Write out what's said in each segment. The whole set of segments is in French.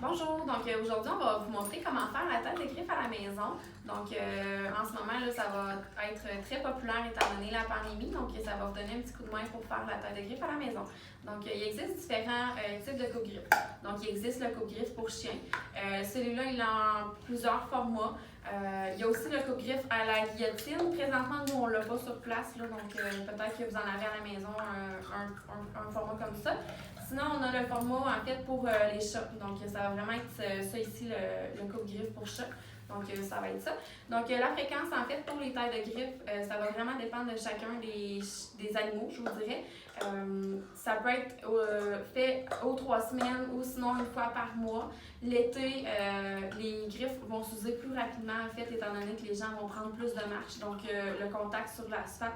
Bonjour, donc aujourd'hui on va vous montrer comment faire la tête de griffe à la maison. Donc en ce moment là, ça va être très populaire étant donné la pandémie, donc ça va vous donner un petit coup de main pour faire la tête de griffe à la maison. Donc il existe différents types de coupe-griffe. Donc il existe le coupe-griffe pour chien. Celui-là il a en plusieurs formats. Il y a aussi le coupe-griffe à la guillotine. Présentement, nous on l'a pas sur place, là, donc peut-être que vous en avez à la maison un format comme ça. Sinon, on a le format en fait pour les chats. Donc, ça va vraiment être ça ici, le coupe-griffe pour chat. Donc, ça va être ça. Donc, la fréquence en fait pour les tailles de griffes, ça va vraiment dépendre de chacun des animaux, je vous dirais. Ça peut être fait aux 3 semaines ou sinon une fois par mois. L'été, les griffes vont s'user plus rapidement en fait, étant donné que les gens vont prendre plus de marche. Donc, le contact sur l'asphalte,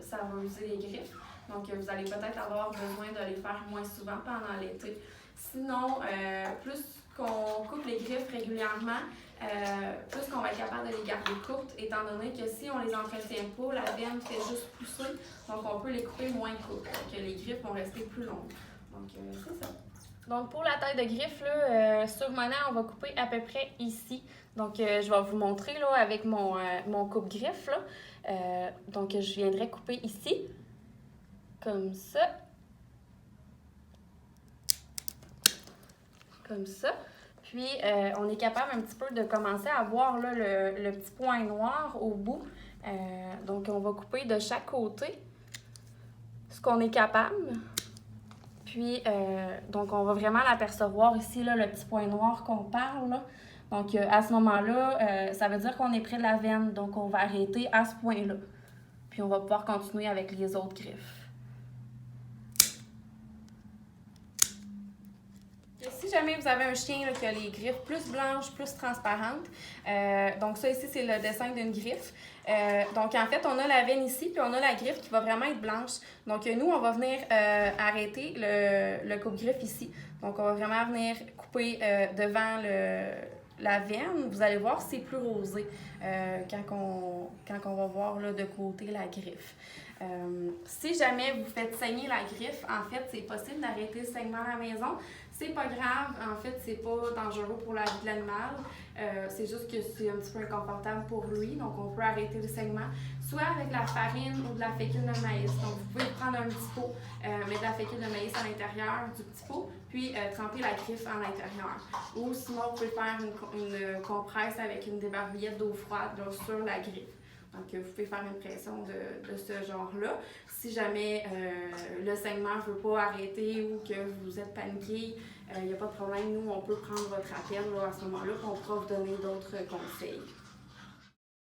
ça va user les griffes. Donc, vous allez peut-être avoir besoin de les faire moins souvent pendant l'été. Sinon, plus qu'on coupe les griffes régulièrement, plus qu'on va être capable de les garder courtes, étant donné que si on les entretient pas, la veine fait juste pousser, donc on peut les couper moins courtes. Donc, les griffes vont rester plus longues. Donc, c'est ça. Donc, pour la taille de griffe, là, sur Mona, on va couper à peu près ici. Donc, je vais vous montrer là, avec mon coupe-griffe. Donc, je viendrai couper ici. Comme ça. Comme ça. Puis, on est capable un petit peu de commencer à voir là, le petit point noir au bout. Donc, on va couper de chaque côté ce qu'on est capable. Puis, donc, on va vraiment l'apercevoir ici, là, le petit point noir qu'on parle. Là. Donc, à ce moment-là, ça veut dire qu'on est près de la veine. Donc, on va arrêter à ce point-là. Puis, on va pouvoir continuer avec les autres griffes. Si jamais vous avez un chien là, qui a les griffes plus blanches, plus transparentes, donc ça ici, c'est le dessin d'une griffe. Donc en fait, on a la veine ici, puis on a la griffe qui va vraiment être blanche. Donc nous, on va venir arrêter le coupe-griffe ici. Donc on va vraiment venir couper devant la veine. Vous allez voir, c'est plus rosé quand on va voir là, de côté la griffe. Si jamais vous faites saigner la griffe, en fait, c'est possible d'arrêter le saignement à la maison. C'est pas grave, en fait, c'est pas dangereux pour la vie de l'animal. C'est juste que c'est un petit peu inconfortable pour lui, donc on peut arrêter le saignement, soit avec la farine ou de la fécule de maïs. Donc vous pouvez prendre un petit pot, mettre de la fécule de maïs à l'intérieur du petit pot, puis tremper la griffe à l'intérieur. Ou sinon, vous pouvez faire une compresse avec une débarbouillette d'eau froide là, sur la griffe. Donc, vous pouvez faire une pression de ce genre-là. Si jamais le saignement ne veut pas arrêter ou que vous êtes paniqué, il n'y a pas de problème. Nous, on peut prendre votre appel là, à ce moment-là et on pourra vous donner d'autres conseils.